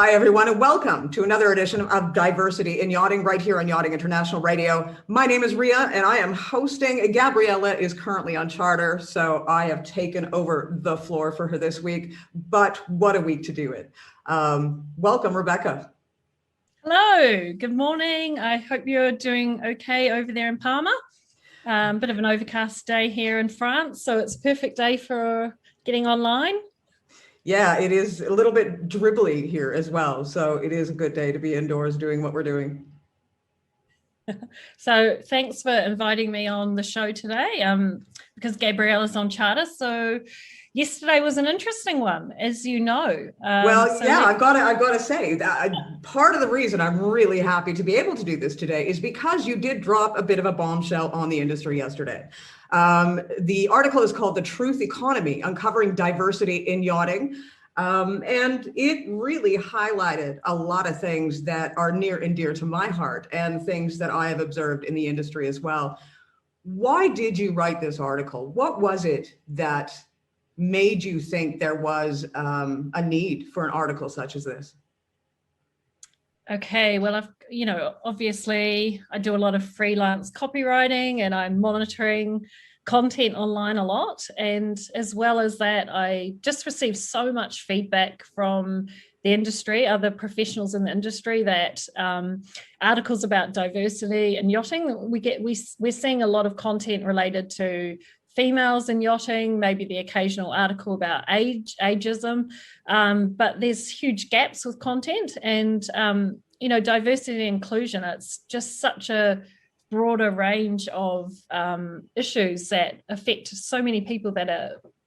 Hi, everyone, and welcome to another edition of Diversity in Yachting right here on Yachting International Radio. My name is Ria, and I am hosting. Gabriela is currently on charter, so I have taken over the floor for her this week. But what a week to do it. Welcome, Rebecca. Hello, good morning. I hope you're doing okay over there in Palma. Bit of an overcast day here in France, so it's a perfect day for getting online. Yeah, it is a little bit dribbly here as well. So it is a good day to be indoors doing what we're doing. So thanks for inviting me on the show today, because Gabriela's on charter. So yesterday was an interesting one, as you know. I've got to say that part of the reason I'm really happy to be able to do this today is because you did drop a bit of a bombshell on the industry yesterday. The article is called "The Truth Economy: Uncovering Diversity in Yachting." And it really highlighted a lot of things that are near and dear to my heart and things that I have observed in the industry as well. Why did you write this article? What was it that made you think there was a need for an article such as this? Okay, well, obviously I do a lot of freelance copywriting and I'm monitoring content online a lot. And as well as that, I just received so much feedback from the industry, other professionals in the industry, that articles about diversity in yachting, we're seeing a lot of content related to females in yachting, maybe the occasional article about ageism, but there's huge gaps with content. And diversity and inclusion, it's just such a broader range of issues that affect so many people that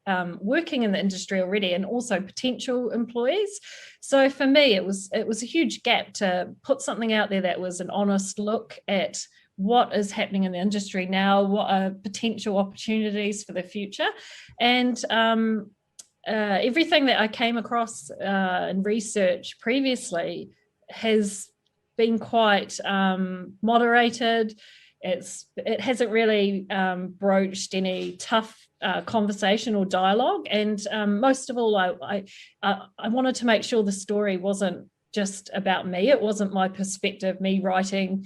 are working in the industry already, and also potential employees. So for me, it was a huge gap to put something out there that was an honest look at what is happening in the industry now, what are potential opportunities for the future. And everything that I came across in research previously has been quite moderated. It hasn't really broached any tough conversation or dialogue. And most of all, I wanted to make sure the story wasn't just about me. It wasn't my perspective, me writing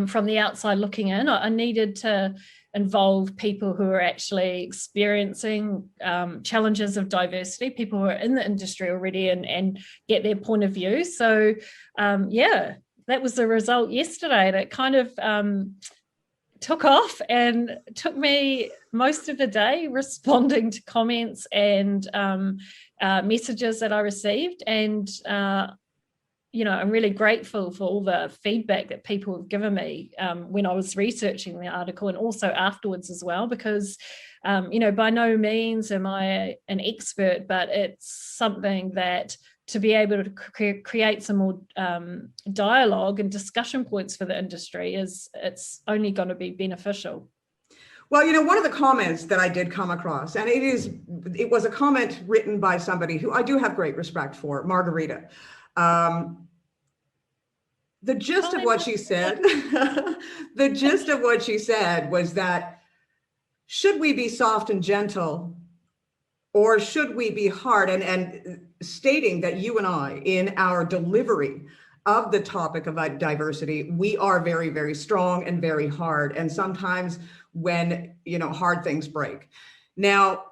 from the outside looking in. I needed to involve people who are actually experiencing challenges of diversity, people who are in the industry already, and get their point of view. So that was the result yesterday. That kind of took off, and took me most of the day responding to comments and messages that I received. And I'm really grateful for all the feedback that people have given me when I was researching the article, and also afterwards as well, because, by no means am I an expert, but it's something that to be able to create some more dialogue and discussion points for the industry it's only going to be beneficial. Well, one of the comments that I did come across, and it was a comment written by somebody who I do have great respect for, Margarita. The gist of what she said, was that, should we be soft and gentle, or should we be hard? And stating that you and I, in our delivery of the topic of diversity, we are very, very strong and very hard. And sometimes when, hard things break. Now,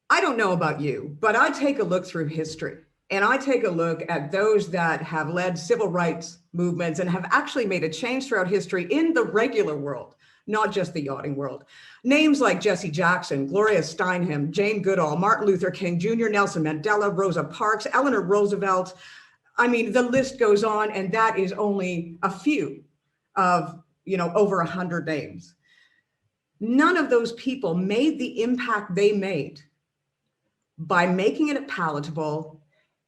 I don't know about you, but I take a look through history. And I take a look at those that have led civil rights movements and have actually made a change throughout history in the regular world, not just the yachting world. Names like Jesse Jackson, Gloria Steinem, Jane Goodall, Martin Luther King Jr., Nelson Mandela, Rosa Parks, Eleanor Roosevelt. I mean, the list goes on, and that is only a few of, over 100 names. None of those people made the impact they made by making it palatable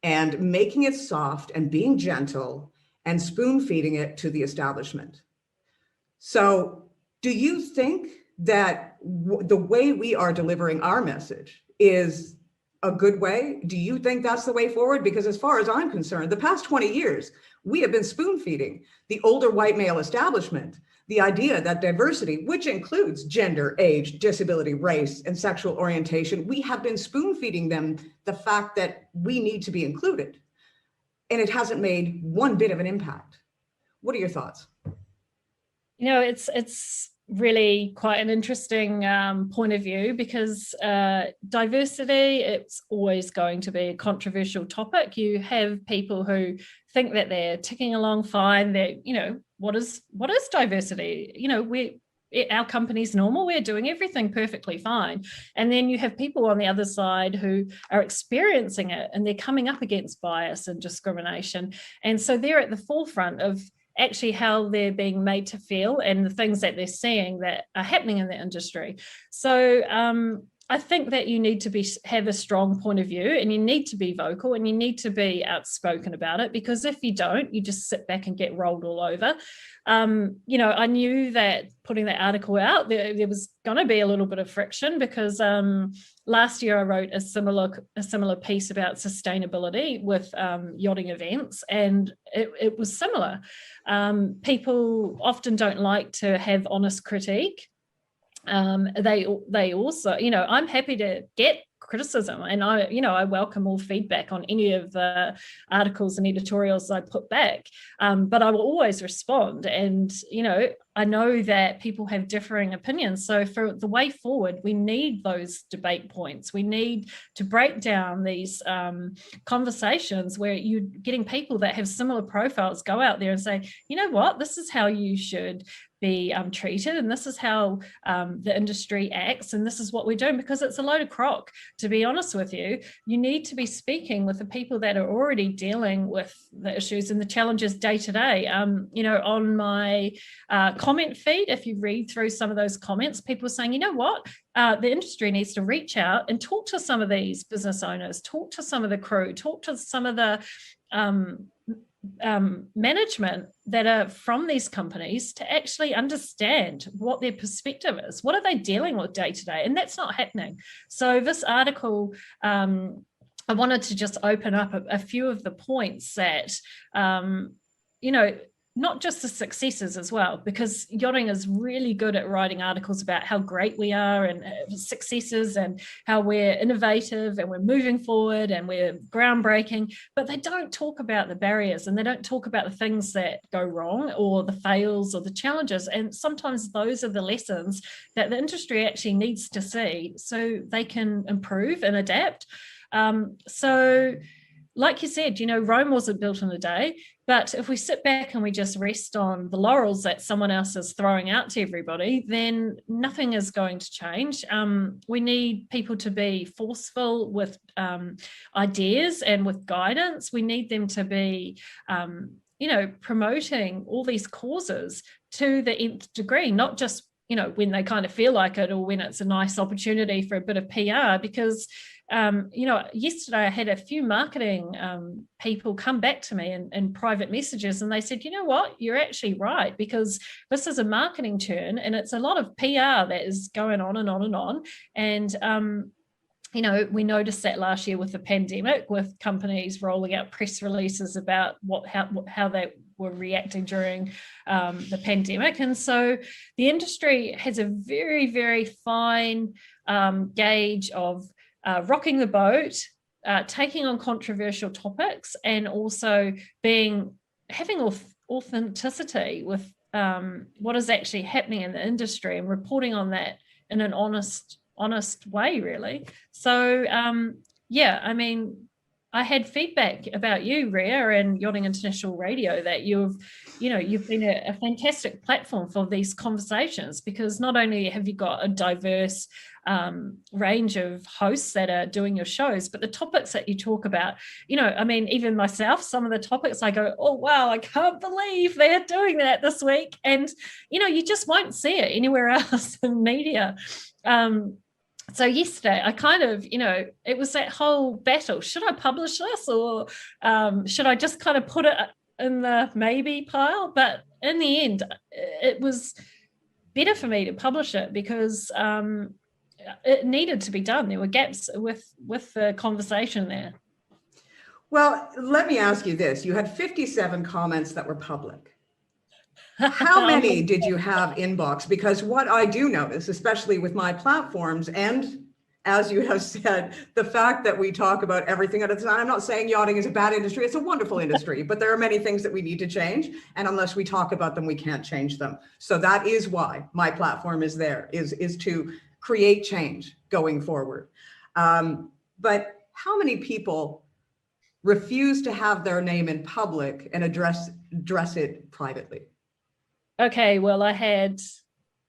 and making it soft and being gentle and spoon feeding it to the establishment. So do you think that the way we are delivering our message is a good way? Do you think that's the way forward? Because as far as I'm concerned, the past 20 years, we have been spoon feeding the older white male establishment the idea that diversity, which includes gender, age, disability, race, and sexual orientation, we have been spoon feeding them the fact that we need to be included. and it hasn't made one bit of an impact. What are your thoughts? It's really quite an interesting point of view, because diversity, it's always going to be a controversial topic. You have people who think that they're ticking along fine, that, what is diversity? Our company's normal, we're doing everything perfectly fine. And then you have people on the other side who are experiencing it, and they're coming up against bias and discrimination. And so they're at the forefront of actually how they're being made to feel and the things that they're seeing that are happening in the industry. So I think that you need to have a strong point of view, and you need to be vocal, and you need to be outspoken about it, because if you don't, you just sit back and get rolled all over. I knew that putting that article out, there was going to be a little bit of friction, because last year I wrote a similar piece about sustainability with yachting events, and it was similar. People often don't like to have honest critique. They also, I'm happy to get criticism, and I welcome all feedback on any of the articles and editorials I put back, but I will always respond. And I know that people have differing opinions, so for the way forward, we need those debate points. We need to break down these conversations where you're getting people that have similar profiles go out there and say, you know what, this is how you should be treated, and this is how the industry acts, and this is what we're doing, because it's a load of crock, to be honest with you. You need to be speaking with the people that are already dealing with the issues and the challenges day to day. On my comment feed, if you read through some of those comments, people are saying, you know what, the industry needs to reach out and talk to some of these business owners, talk to some of the crew, talk to some of the management that are from these companies, to actually understand what their perspective is. What are they dealing with day to day? And that's not happening. So this article, I wanted to just open up a few of the points that, not just the successes as well, because yachting is really good at writing articles about how great we are and successes and how we're innovative and we're moving forward and we're groundbreaking, but they don't talk about the barriers, and they don't talk about the things that go wrong or the fails or the challenges. And sometimes those are the lessons that the industry actually needs to see so they can improve and adapt. So like you said, Rome wasn't built in a day, but if we sit back and we just rest on the laurels that someone else is throwing out to everybody, then nothing is going to change. We need people to be forceful with ideas and with guidance. We need them to be, promoting all these causes to the nth degree, not just, when they kind of feel like it, or when it's a nice opportunity for a bit of PR, because yesterday I had a few marketing people come back to me in private messages, and they said, you know what, you're actually right, because this is a marketing turn, and it's a lot of PR that is going on and on and on. And we noticed that last year with the pandemic, with companies rolling out press releases about how they were reacting during the pandemic. And so the industry has a very, very fine gauge of rocking the boat, taking on controversial topics, and also having authenticity with what is actually happening in the industry, and reporting on that in an honest way, really. So I had feedback about you, Rhea, and Yachting International Radio, that you've been a fantastic platform for these conversations, because not only have you got a diverse range of hosts that are doing your shows, but the topics that you talk about, even myself, some of the topics I go, oh, wow, I can't believe they're doing that this week. And, you just won't see it anywhere else in media. So yesterday I kind of, it was that whole battle. Should I publish this, or should I just kind of put it in the maybe pile? But in the end, it was better for me to publish it, because it needed to be done. There were gaps with the conversation there. Well, let me ask you this. You had 57 comments that were public. How many did you have inbox? Because what I do notice, especially with my platforms and as you have said, the fact that we talk about everything at a time, I'm not saying yachting is a bad industry, it's a wonderful industry, but there are many things that we need to change. And unless we talk about them, we can't change them. So that is why my platform is there, is to create change going forward. But how many people refuse to have their name in public and address it privately? Okay, well, I had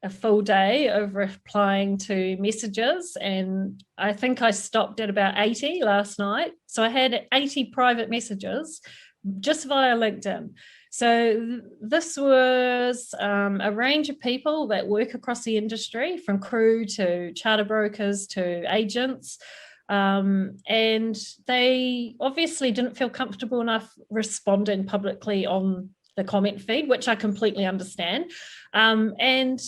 a full day of replying to messages, and I think I stopped at about 80 last night. So I had 80 private messages just via LinkedIn. So this was a range of people that work across the industry, from crew to charter brokers to agents. And they obviously didn't feel comfortable enough responding publicly on the comment feed, which I completely understand. And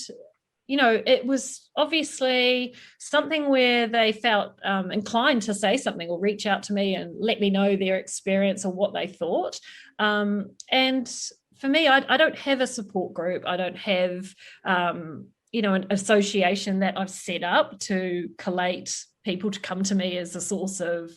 it was obviously something where they felt inclined to say something or reach out to me and let me know their experience or what they thought. And for me, I don't have a support group. I don't have, an association that I've set up to collate people to come to me as a source of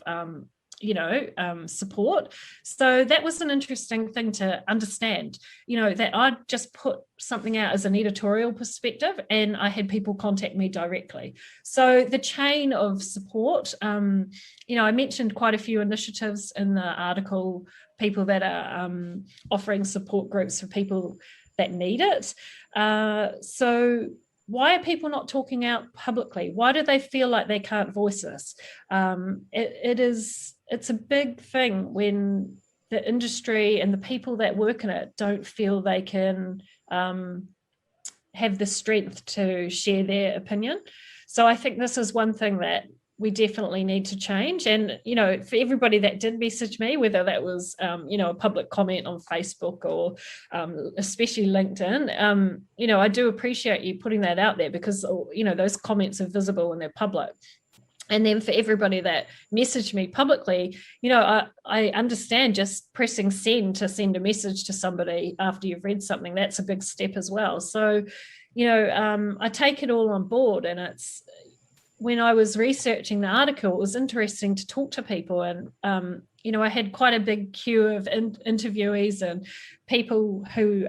support. So that was an interesting thing to understand, that I'd just put something out as an editorial perspective and I had people contact me directly. So the chain of support, I mentioned quite a few initiatives in the article, people that are offering support groups for people that need it. So why are people not talking out publicly? Why do they feel like they can't voice this? It's a big thing when the industry and the people that work in it don't feel they can have the strength to share their opinion. So I think this is one thing that we definitely need to change. And, for everybody that did message me, whether that was, a public comment on Facebook or especially LinkedIn, I do appreciate you putting that out there because, those comments are visible and they're public. And then for everybody that messaged me publicly, I understand just pressing send to send a message to somebody after you've read something, that's a big step as well. So, I take it all on board. And when I was researching the article, it was interesting to talk to people. And, I had quite a big queue of interviewees and people who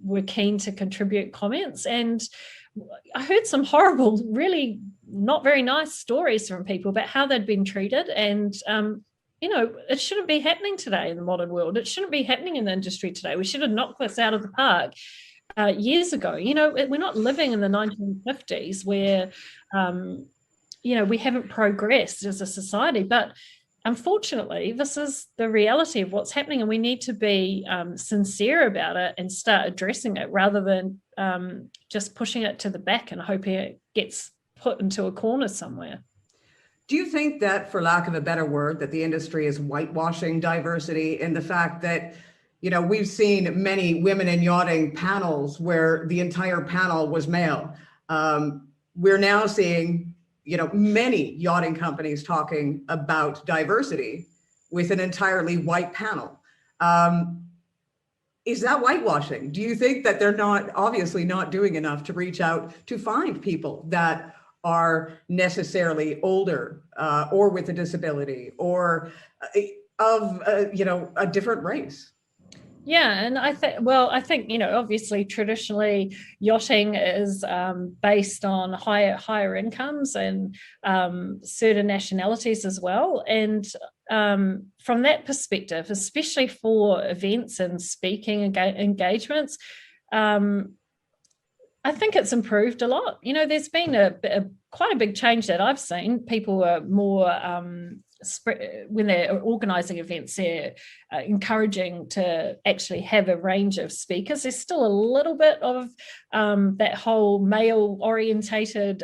were keen to contribute comments. And I heard some horrible, really not very nice stories from people about how they'd been treated. And, it shouldn't be happening today in the modern world. It shouldn't be happening in the industry today. We should have knocked this out of the park years ago. We're not living in the 1950s where, we haven't progressed as a society. But unfortunately, this is the reality of what's happening, and we need to be sincere about it and start addressing it rather than just pushing it to the back and hoping it gets put into a corner somewhere. Do you think that, for lack of a better word, that the industry is whitewashing diversity in the fact that, we've seen many women in yachting panels where the entire panel was male? We're now seeing, many yachting companies talking about diversity with an entirely white panel. Is that whitewashing? Do you think that they're obviously not doing enough to reach out to find people that are necessarily older or with a disability or of a different race? Yeah, and I think obviously traditionally yachting is based on higher incomes and certain nationalities as well. And from that perspective, especially for events and speaking engagements, I think it's improved a lot. There's been quite a big change that I've seen. People are more when they're organising events, they're encouraging to actually have a range of speakers. There's still a little bit of that whole male-orientated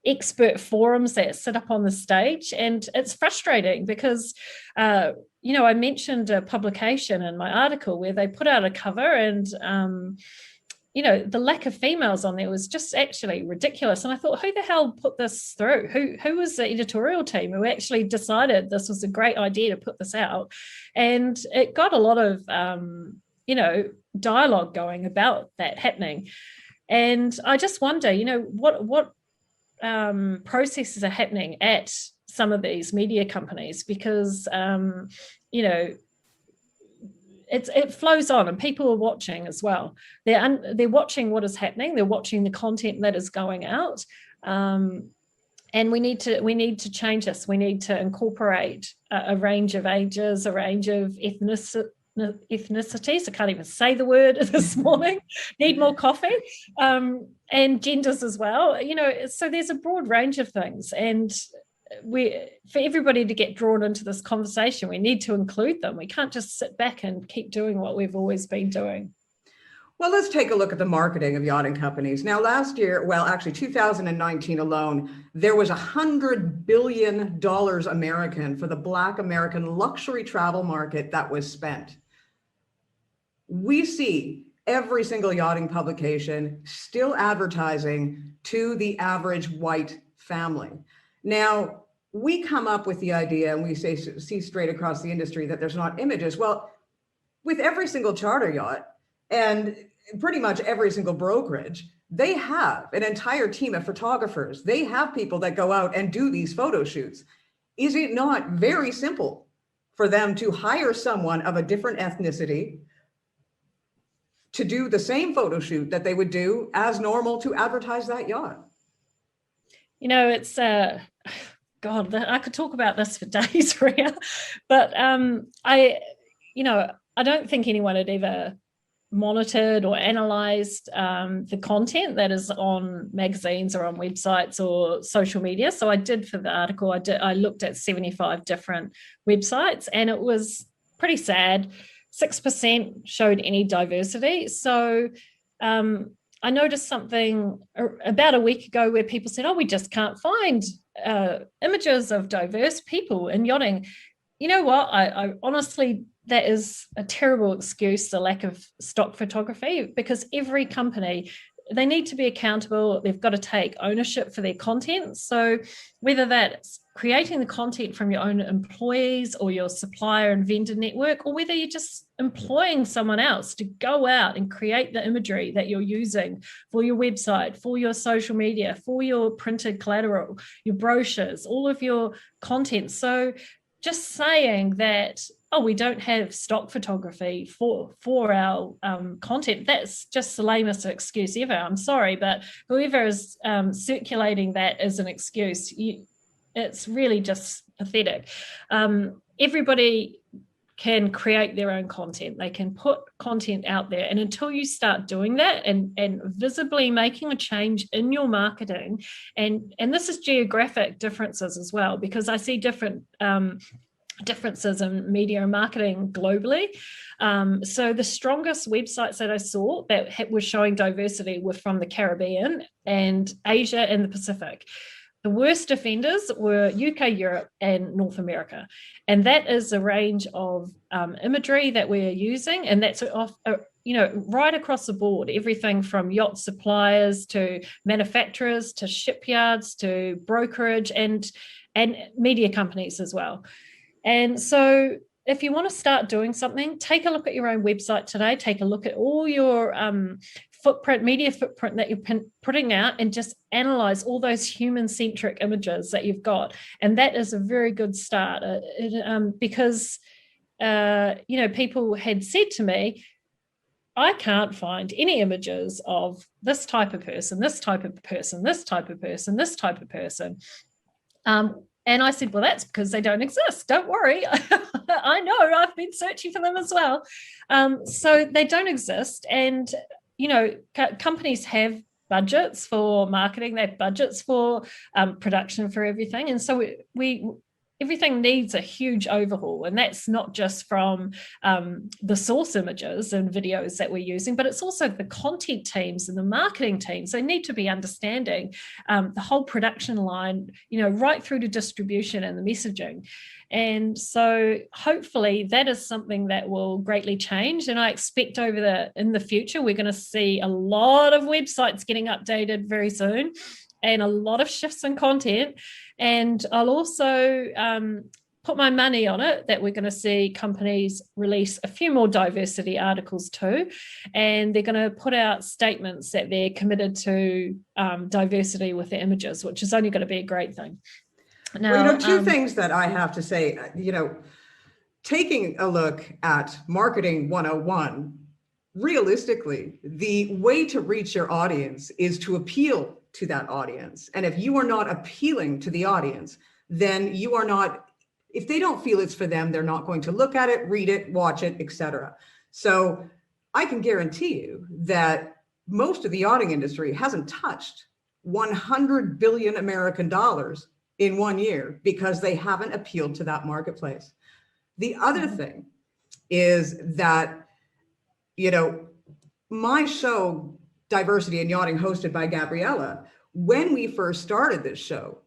expert forums that sit up on the stage, and it's frustrating because I mentioned a publication in my article where they put out a cover and the lack of females on there was just actually ridiculous. And I thought, who the hell put this through? Who was the editorial team who actually decided this was a great idea to put this out? And it got a lot of, dialogue going about that happening. And I just wonder, what processes are happening at some of these media companies, because it flows on and people are watching as well. They're watching what is happening. They're watching the content that is going out. And we need to change this. We need to incorporate a range of ages, a range of ethnicities. I can't even say the word this morning. Need more coffee. And genders as well. So there's a broad range of things. And for everybody to get drawn into this conversation, we need to include them. We can't just sit back and keep doing what we've always been doing. Well, let's take a look at the marketing of yachting companies. Now, last year, well, actually 2019 alone, there was $100 billion American for the Black American luxury travel market that was spent. We see every single yachting publication still advertising to the average white family. Now, we come up with the idea and we see straight across the industry that there's not images. Well, with every single charter yacht and pretty much every single brokerage, they have an entire team of photographers. They have people that go out and do these photo shoots. Is it not very simple for them to hire someone of a different ethnicity to do the same photo shoot that they would do as normal to advertise that yacht? It's God, I could talk about this for days, Ria, but I don't think anyone had ever monitored or analyzed the content that is on magazines or on websites or social media. So I did, for the article, I looked at 75 different websites, and it was pretty sad. 6% showed any diversity. So I noticed something about a week ago where people said, we just can't find images of diverse people in yachting. You know what? I honestly, that is a terrible excuse, the lack of stock photography, because every company, they need to be accountable. They've got to take ownership for their content. So whether that's creating the content from your own employees or your supplier and vendor network, or whether you're just employing someone else to go out and create the imagery that you're using for your website, for your social media, for your printed collateral, your brochures, all of your content. So just saying that, we don't have stock photography for our content, that's just the lamest excuse ever. I'm sorry, but whoever is circulating that as an excuse, it's really just pathetic. Everybody can create their own content. They can put content out there. And until you start doing that and visibly making a change in your marketing, and this is geographic differences as well, because I see different differences in media and marketing globally. So the strongest websites that I saw that were showing diversity were from the Caribbean and Asia and the Pacific. The worst offenders were UK, Europe, and North America. And that is a range of imagery that we're using. And that's right across the board, everything from yacht suppliers to manufacturers to shipyards to brokerage and media companies as well. And so if you want to start doing something, take a look at your own website today, take a look at all your media footprint that you're putting out, and just analyze all those human-centric images that you've got. And that is a very good start because, people had said to me, I can't find any images of this type of person, this type of person, this type of person, this type of person. And I said, well, that's because they don't exist. Don't worry. I know, I've been searching for them as well. So they don't exist. And, companies have budgets for marketing. They have budgets for production for everything. And so everything needs a huge overhaul. And that's not just from the source images and videos that we're using, but it's also the content teams and the marketing teams. They need to be understanding the whole production line, right through to distribution and the messaging. And so hopefully that is something that will greatly change. And I expect in the future, we're going to see a lot of websites getting updated very soon, and a lot of shifts in content. And I'll also put my money on it that we're going to see companies release a few more diversity articles too, and they're going to put out statements that they're committed to diversity with their images, which is only going to be a great thing. Now, well, two things that I have to say, taking a look at Marketing 101, realistically, the way to reach your audience is to appeal to that audience. And if you are not appealing to the audience, then you are not, if they don't feel it's for them, they're not going to look at it, read it, watch it, etc. So I can guarantee you that most of the yachting industry hasn't touched 100 billion American dollars in 1 year because they haven't appealed to that marketplace. The other thing is that, my show, Diversity in Yachting, hosted by Gabriela, when we first started this show,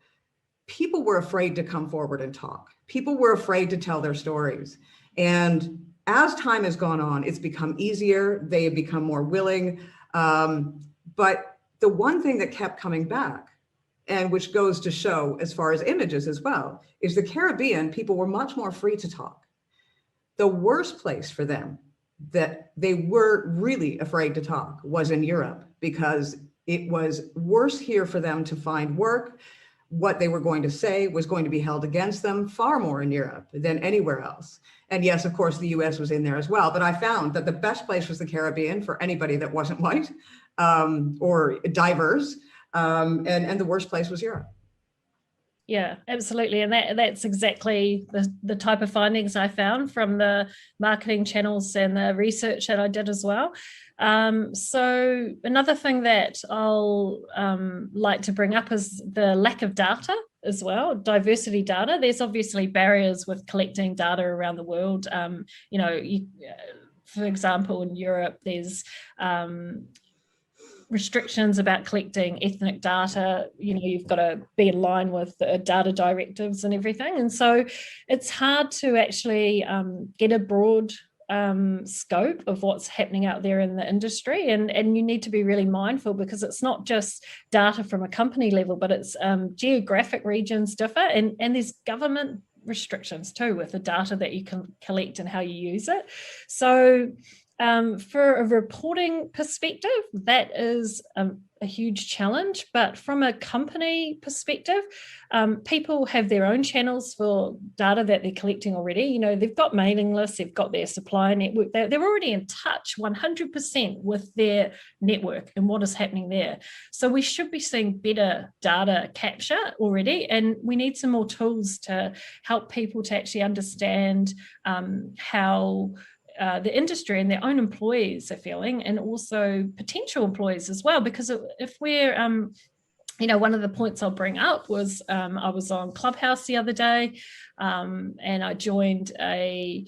people were afraid to come forward and talk. People were afraid to tell their stories. And as time has gone on, it's become easier. They have become more willing. But the one thing that kept coming back, and which goes to show as far as images as well, is the Caribbean, people were much more free to talk. The worst place for them that they were really afraid to talk was in Europe, because it was worse here for them to find work. What they were going to say was going to be held against them far more in Europe than anywhere else. And yes, of course, the US was in there as well. But I found that the best place was the Caribbean for anybody that wasn't white or diverse. And the worst place was Europe. Yeah, absolutely. And that's exactly the type of findings I found from the marketing channels and the research that I did as well. So another thing that I'll like to bring up is the lack of data as well, diversity data. There's obviously barriers with collecting data around the world. For example, in Europe, there's restrictions about collecting ethnic data. You've got to be in line with the data directives and everything. And so it's hard to actually get a broad scope of what's happening out there in the industry. And you need to be really mindful, because it's not just data from a company level, but it's geographic regions differ, and there's government restrictions too with the data that you can collect and how you use it. So for a reporting perspective, that is a huge challenge. But from a company perspective, people have their own channels for data that they're collecting already. They've got mailing lists, they've got their supplier network, they're already in touch 100% with their network and what is happening there. So we should be seeing better data capture already, and we need some more tools to help people to actually understand how the industry and their own employees are feeling, and also potential employees as well. Because if we're, one of the points I'll bring up was I was on Clubhouse the other day, and I joined a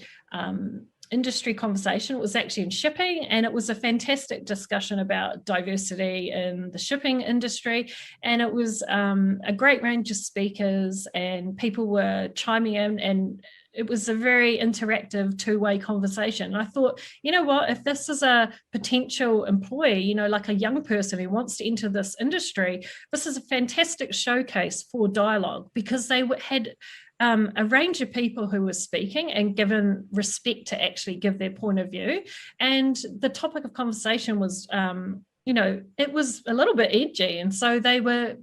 industry conversation. It was actually in shipping, and it was a fantastic discussion about diversity in the shipping industry. And it was a great range of speakers, and people were chiming in, and it was a very interactive two-way conversation. And I thought, if this is a potential employee, like a young person who wants to enter this industry, this is a fantastic showcase for dialogue, because they had a range of people who were speaking and given respect to actually give their point of view. And the topic of conversation was, it was a little bit edgy. And so they were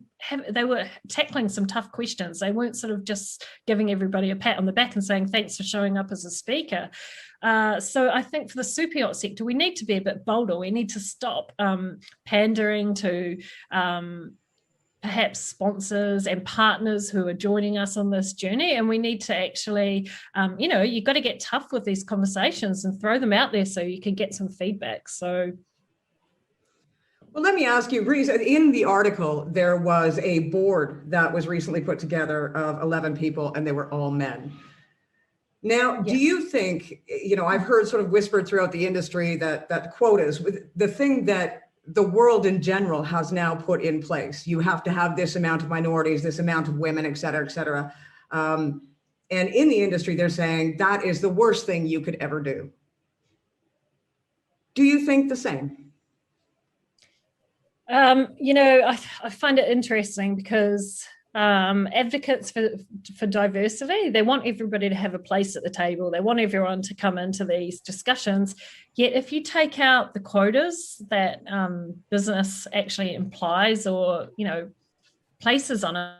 tackling some tough questions. They weren't sort of just giving everybody a pat on the back and saying, thanks for showing up as a speaker. So I think for the super yacht sector, we need to be a bit bolder. We need to stop pandering to perhaps sponsors and partners who are joining us on this journey. And we need to actually, you've got to get tough with these conversations and throw them out there so you can get some feedback. So. Well, let me ask you, in the article, there was a board that was recently put together of 11 people, and they were all men. Now, do you think, I've heard sort of whispered throughout the industry that quotas, the thing that the world in general has now put in place, you have to have this amount of minorities, this amount of women, et cetera, et cetera. And in the industry, they're saying that is the worst thing you could ever do. Do you think the same? I find it interesting, because advocates for diversity. They want everybody to have a place at the table. They want everyone to come into these discussions. Yet if you take out the quotas that business actually implies or, places on it,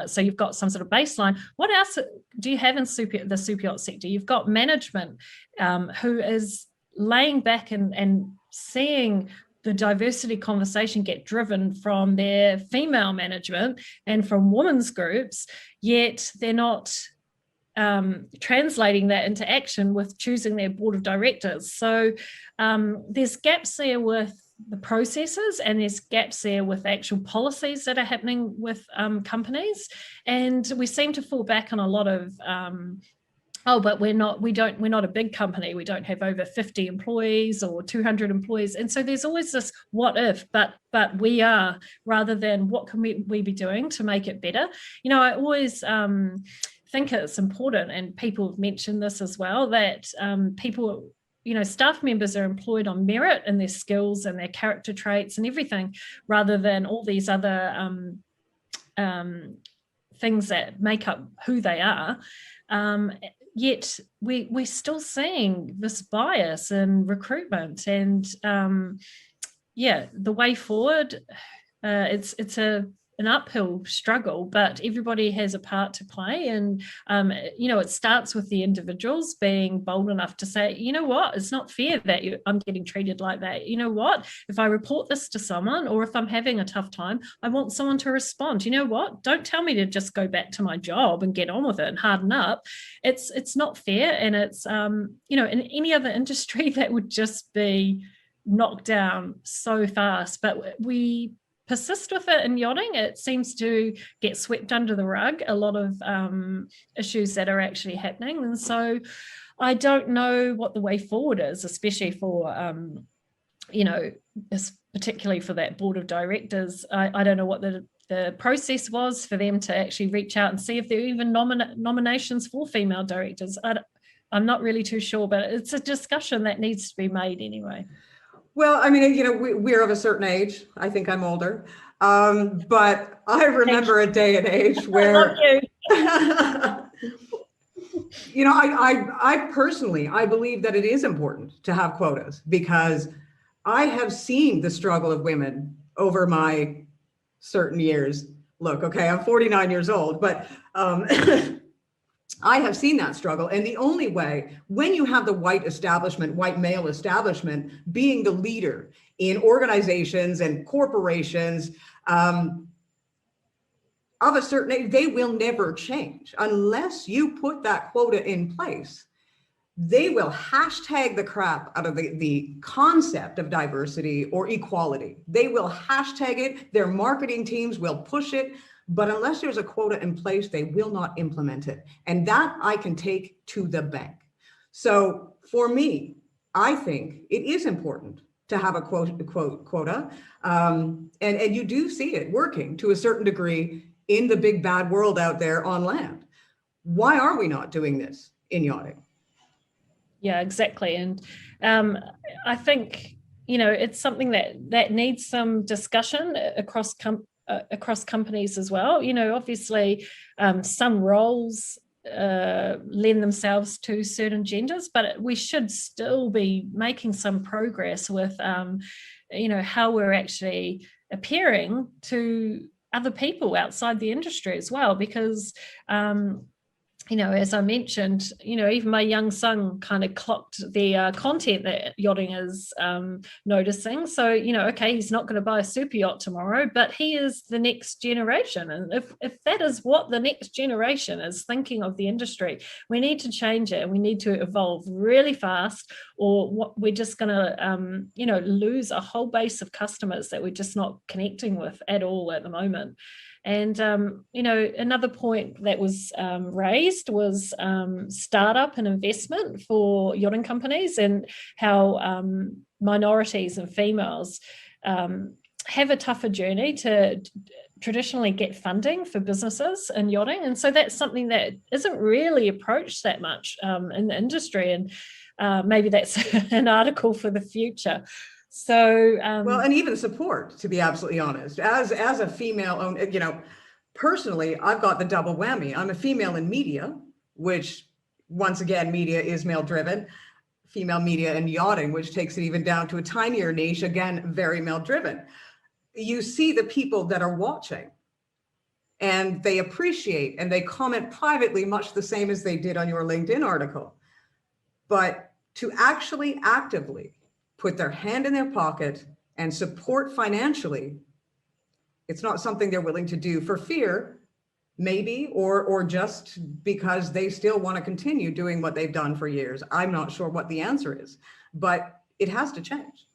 so you've got some sort of baseline, what else do you have in the super yacht sector? You've got management who is laying back and seeing the diversity conversation get driven from their female management and from women's groups, yet they're not translating that into action with choosing their board of directors. So there's gaps there with the processes, and there's gaps there with actual policies that are happening with companies. And we seem to fall back on a lot of but we're not a big company. We don't have over 50 employees or 200 employees. And so there's always this what if, but we are, rather than what can we be doing to make it better. I always think it's important, and people have mentioned this as well, that people, staff members are employed on merit and their skills and their character traits and everything, rather than all these other things that make up who they are. Yet we're still seeing this bias in recruitment, and the way forward, it's an uphill struggle, but everybody has a part to play. And it starts with the individuals being bold enough to say, what, it's not fair that I'm getting treated like that. What, if I report this to someone, or if I'm having a tough time, I want someone to respond. What, don't tell me to just go back to my job and get on with it and harden up. It's not fair. And it's in any other industry that would just be knocked down so fast, but we persist with it in yachting. It seems to get swept under the rug, a lot of issues that are actually happening. And so I don't know what the way forward is, especially for, particularly for that board of directors. I don't know what the process was for them to actually reach out and see if there are even nominations for female directors. I'm not really too sure, but it's a discussion that needs to be made anyway. Well, I mean, we're of a certain age. I think I'm older. But I remember a day and age where, I personally, I believe that it is important to have quotas, because I have seen the struggle of women over my certain years. Look, okay, I'm 49 years old, but I have seen that struggle. And the only way, when you have the white male establishment being the leader in organizations and corporations of a certain age, they will never change unless you put that quota in place. They will hashtag the crap out of the concept of diversity or equality. They will hashtag it. Their marketing teams will push it. But unless there's a quota in place, they will not implement it. And that I can take to the bank. So for me, I think it is important to have a quota. And you do see it working to a certain degree in the big bad world out there on land. Why are we not doing this in yachting? Yeah, exactly. And I think, it's something that needs some discussion across companies as well. Obviously some roles lend themselves to certain genders, but we should still be making some progress with how we're actually appearing to other people outside the industry as well, because as I mentioned, even my young son kind of clocked the content that yachting is noticing. So, okay, he's not going to buy a super yacht tomorrow, but he is the next generation. And if that is what the next generation is thinking of the industry, we need to change it, and we need to evolve really fast, or we're just going to, lose a whole base of customers that we're just not connecting with at all at the moment. And, another point that was raised was startup and investment for yachting companies, and how minorities and females have a tougher journey to traditionally get funding for businesses in yachting. And so that's something that isn't really approached that much in the industry. And maybe that's an article for the future. So well, and even support, to be absolutely honest, as a female owned, personally, I've got the double whammy. I'm a female in media, which once again, media is male driven. Female media and yachting, which takes it even down to a tinier niche, again, very male driven. You see the people that are watching and they appreciate and they comment privately, much the same as they did on your LinkedIn article. But to actually actively put their hand in their pocket and support financially, it's not something they're willing to do for fear, maybe, or just because they still want to continue doing what they've done for years. I'm not sure what the answer is, but it has to change.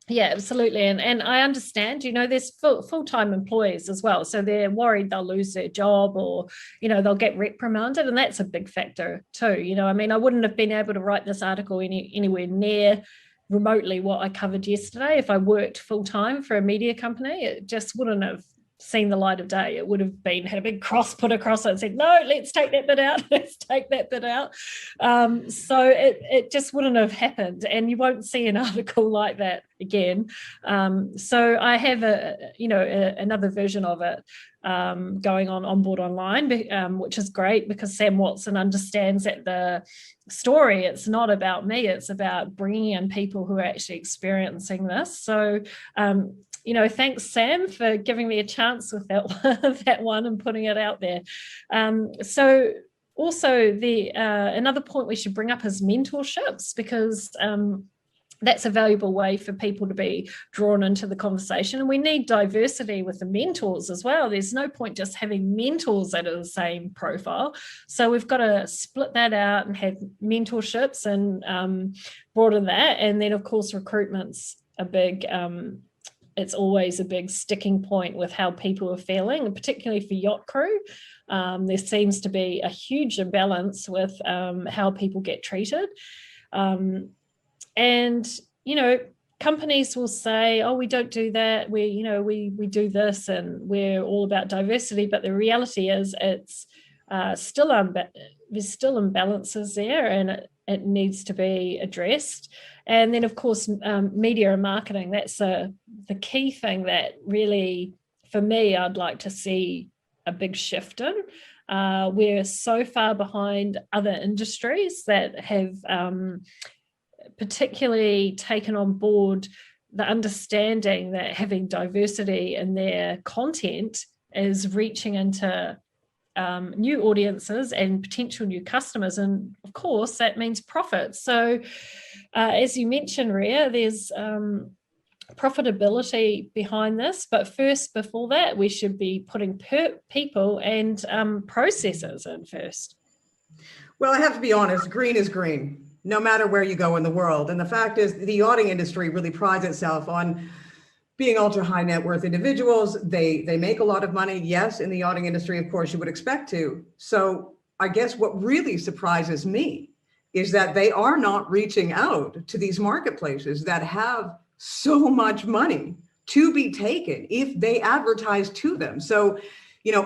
Yeah, absolutely. And I understand, there's full-time employees as well. So they're worried they'll lose their job or, they'll get reprimanded. And that's a big factor too. I wouldn't have been able to write this article anywhere near remotely what I covered yesterday if I worked full-time for a media company. It just wouldn't have seen the light of day. It would have had a big cross put across it and said, no, let's take that bit out. Let's take that bit out. So it just wouldn't have happened. And you won't see an article like that again. So I have another version of it going on board online, which is great because Sam Watson understands that the story, it's not about me, it's about bringing in people who are actually experiencing this. So thanks, Sam, for giving me a chance with that one and putting it out there. So also another point we should bring up is mentorships, because that's a valuable way for people to be drawn into the conversation. And we need diversity with the mentors as well. There's no point just having mentors that are the same profile. So we've got to split that out and have mentorships and broaden that. And then, of course, recruitment's a big it's always a big sticking point with how people are feeling, and particularly for yacht crew. There seems to be a huge imbalance with how people get treated. And, companies will say, oh, we don't do that. We do this and we're all about diversity. But the reality is it's there's still imbalances there, and it needs to be addressed. And then, of course, media and marketing, that's the key thing that really, for me, I'd like to see a big shift in. We're so far behind other industries that have particularly taken on board the understanding that having diversity in their content is reaching into new audiences and potential new customers. And of course, that means profit. So as you mentioned, Rhea, there's profitability behind this. But first, before that, we should be putting people and processes in first. Well, I have to be honest, green is green, no matter where you go in the world. And the fact is, the yachting industry really prides itself on being ultra high net worth individuals. They make a lot of money. Yes, in the yachting industry, of course, you would expect to. So I guess what really surprises me is that they are not reaching out to these marketplaces that have so much money to be taken if they advertise to them. So,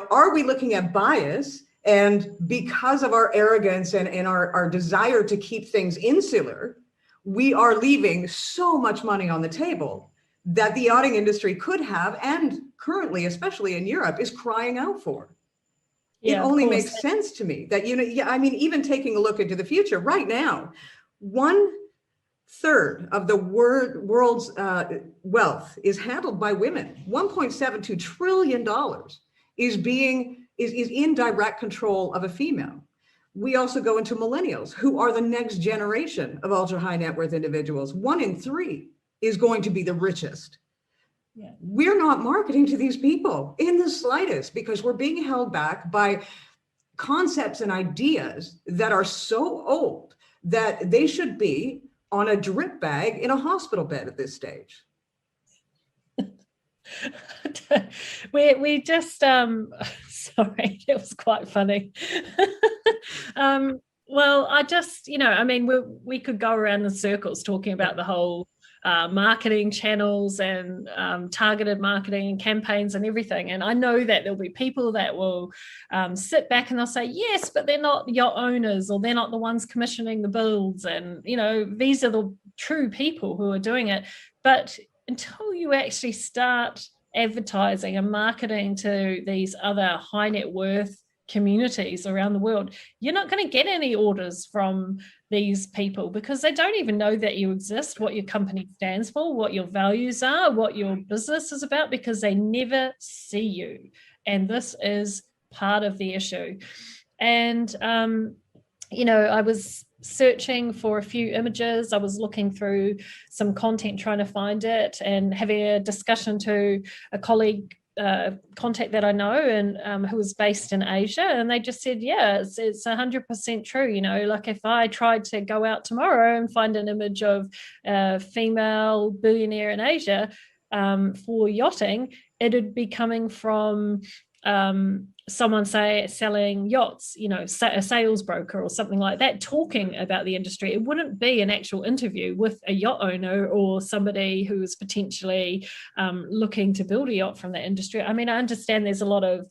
are we looking at bias? And because of our arrogance and our desire to keep things insular, we are leaving so much money on the table that the yachting industry could have, and currently, especially in Europe, is crying out for. Yeah, it only makes sense to me that, even taking a look into the future right now, 1/3 of the world's wealth is handled by women. $1.72 trillion is in direct control of a female. We also go into millennials, who are the next generation of ultra high net worth individuals. 1 in 3 is going to be the richest. Yeah. We're not marketing to these people in the slightest, because we're being held back by concepts and ideas that are so old that they should be on a drip bag in a hospital bed at this stage. we just sorry, it was quite funny. Well, I just, we could go around in circles talking about the whole marketing channels and targeted marketing and campaigns and everything. And I know that there'll be people that will sit back and they'll say, yes, but they're not your owners, or they're not the ones commissioning the builds. And, these are the true people who are doing it. But until you actually start advertising and marketing to these other high net worth communities around the world, you're not going to get any orders from these people because they don't even know that you exist, what your company stands for, what your values are, what your business is about, because they never see you. And this is part of the issue. And, I was searching for a few images. I was looking through some content, trying to find it, and having a discussion to a colleague contact that I know and who was based in Asia, and they just said, yeah, it's 100% true. Like if I tried to go out tomorrow and find an image of a female billionaire in Asia for yachting, it'd be coming from someone selling yachts, a sales broker or something like that, talking about the industry. It wouldn't be an actual interview with a yacht owner or somebody who is potentially looking to build a yacht from that industry. I mean, I understand there's a lot of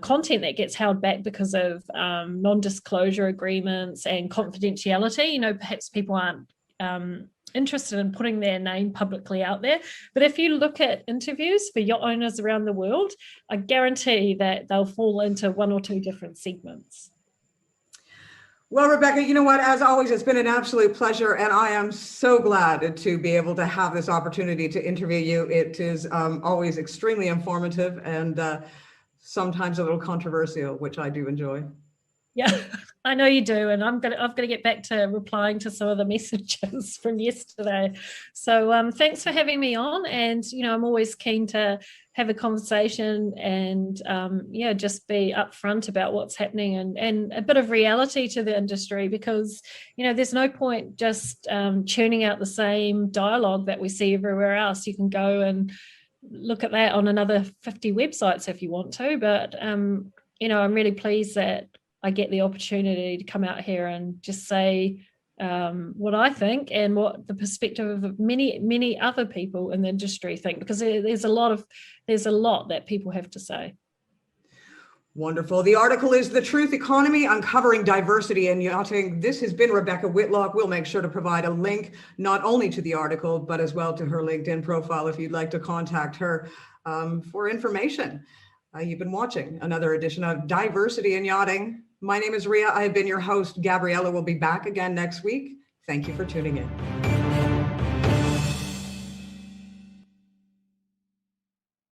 content that gets held back because of non-disclosure agreements and confidentiality. Perhaps people aren't interested in putting their name publicly out there. But if you look at interviews for yacht owners around the world, I guarantee that they'll fall into one or two different segments. Well, Rebecca, you know what? As always, it's been an absolute pleasure, and I am so glad to be able to have this opportunity to interview you. It is always extremely informative and sometimes a little controversial, which I do enjoy. Yeah, I know you do, and I'm gonna get back to replying to some of the messages from yesterday. So thanks for having me on, and I'm always keen to have a conversation and just be upfront about what's happening and a bit of reality to the industry, because there's no point just churning out the same dialogue that we see everywhere else. You can go and look at that on another 50 websites if you want to, but I'm really pleased that I get the opportunity to come out here and just say what I think and what the perspective of many, many other people in the industry think, because there's a lot that people have to say. Wonderful. The article is The Truth Economy, Uncovering Diversity in Yachting. This has been Rebecca Whitlocke. We'll make sure to provide a link not only to the article, but as well to her LinkedIn profile if you'd like to contact her for information. You've been watching another edition of Diversity in Yachting. My name is Ria. I have been your host. Gabriela will be back again next week. Thank you for tuning in.